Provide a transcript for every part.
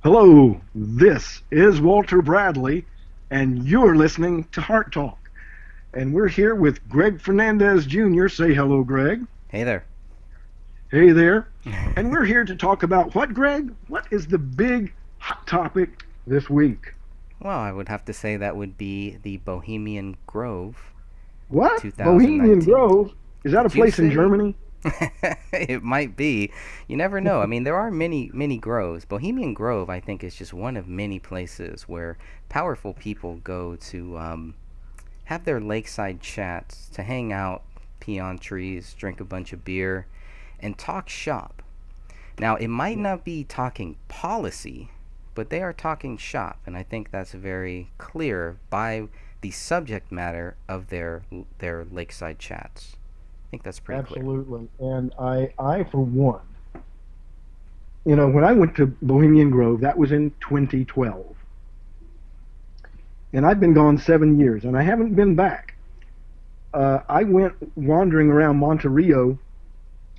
Hello, this is Walter Bradley, and you're listening to Heart Talk. And we're here with Greg Fernandez Jr. Say hello, Greg. Hey there. Hey there. And we're here to talk about what, Greg? What is the big hot topic this week? Well, I would have to say that would be the Bohemian Grove What? Bohemian 2019. Grove? Is that a Did you place in say? Germany? It might be. You never know. I mean, there are many groves. Bohemian Grove, I think, is just one of many places where powerful people go to have their lakeside chats, to hang out, pee on trees, drink a bunch of beer, and talk shop. Now, it might not be talking policy, but they are talking shop, and I think that's very clear by the subject matter of their lakeside chats. I think that's pretty clear. Absolutely. And I for one, when I went to Bohemian Grove, that was in 2012. And I've been gone 7 years, and I haven't been back. I went wandering around Monterey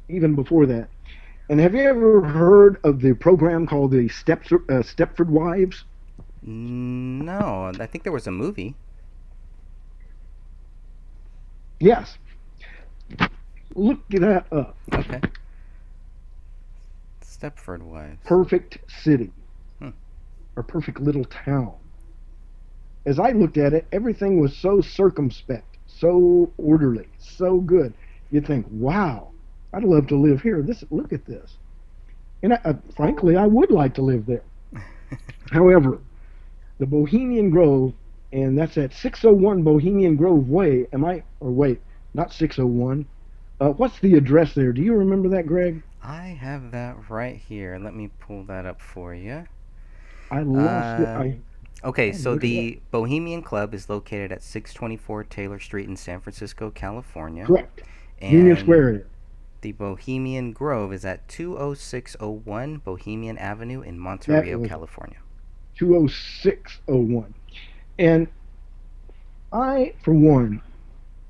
even before that. And have you ever heard of the program called the Stepford Wives? No, I think there was a movie. Yes. Look that up. Okay. Stepford Wives. Perfect city Hmm. or perfect little town. As I looked at it, everything was so circumspect, so orderly, so good. You'd think, wow, I'd love to live here. Look at this. And frankly, I would like to live there. However, the Bohemian Grove, and that's at 601 Bohemian Grove Way. Or wait, not 601. What's the address there? Do you remember that, Greg? I have that right here. Let me pull that up for you. I lost it. Uh, okay, I so look it up. the Bohemian Club is located at 624 Taylor Street in San Francisco, California. Correct. Union And Square area. the Bohemian Grove is at 20601 Bohemian Avenue in That Monterey, was California. 20601. And I, for one,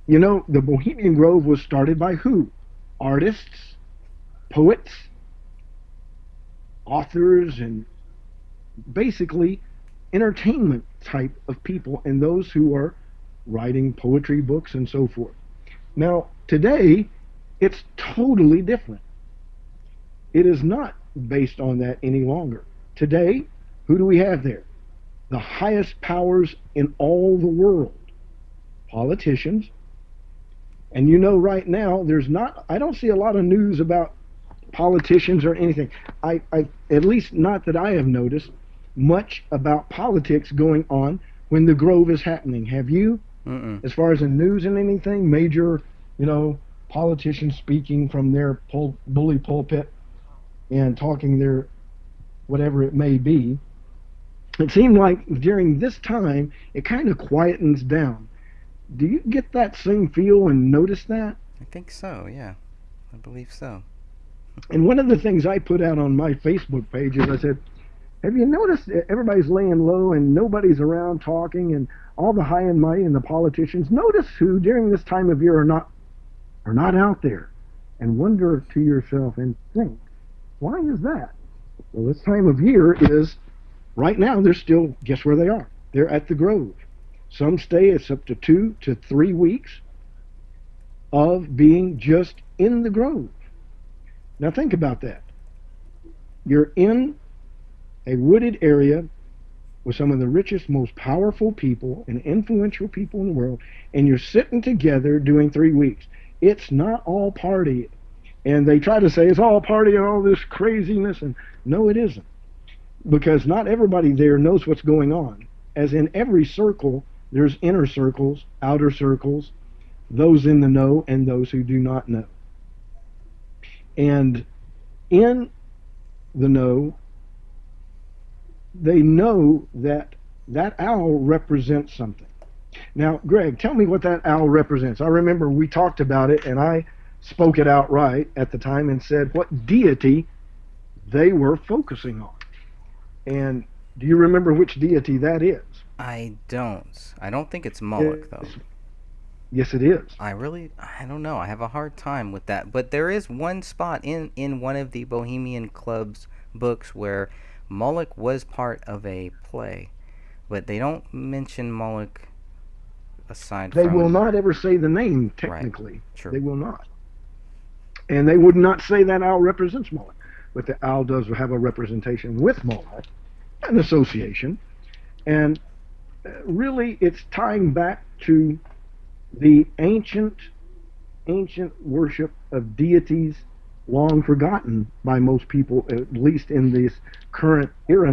the Bohemian Grove was started by who? Artists, poets, authors, and basically entertainment type of people, and those who are writing poetry books and so forth. Now, today, it's totally different. It is not based on that any longer. Today, who do we have there? The highest powers in all the world, politicians. And right now, I don't see a lot of news about politicians or anything. At least not that I have noticed much about politics going on when the Grove is happening. Have you? Mm-mm. As far as the news and anything, major, you know, politicians speaking from their bully pulpit and talking their whatever it may be. It seemed like during this time it kind of quietens down. Do you get that same feel and notice that? I think so, yeah. I believe so. And one of the things I put out on my Facebook page is I said, have you noticed that everybody's laying low and nobody's around talking and all the high and mighty and the politicians? Notice who during this time of year are not out there, and wonder to yourself and think, why is that? Well, this time of year is right now. They're still, guess where they are? They're at the Grove. Some stay it's up to 2 to 3 weeks of being just in the Grove. Now think about that. You're in a wooded area with some of the richest, most powerful people and influential people in the world, and you're sitting together doing 3 weeks. It's not all party. And they try to say it's all party and all this craziness, and no, it isn't. Because not everybody there knows what's going on. As in every circle, there's inner circles, outer circles, those in the know, and those who do not know. And in the know, they know that that owl represents something. Now, Greg, tell me what that owl represents. I remember we talked about it, and I spoke it outright at the time and said what deity they were focusing on. And do you remember which deity that is? I don't. I don't think it's Moloch, though. Yes, yes, it is. I don't know. I have a hard time with that. But there is one spot in one of the Bohemian Club's books where Moloch was part of a play, but they don't mention Moloch aside They will from. not ever say the name Right. technically. True. They will not. And they would not say that owl represents Moloch. But the owl does have a representation with Moloch, an association. And really, it's tying back to the ancient worship of deities long forgotten by most people, at least in this current era,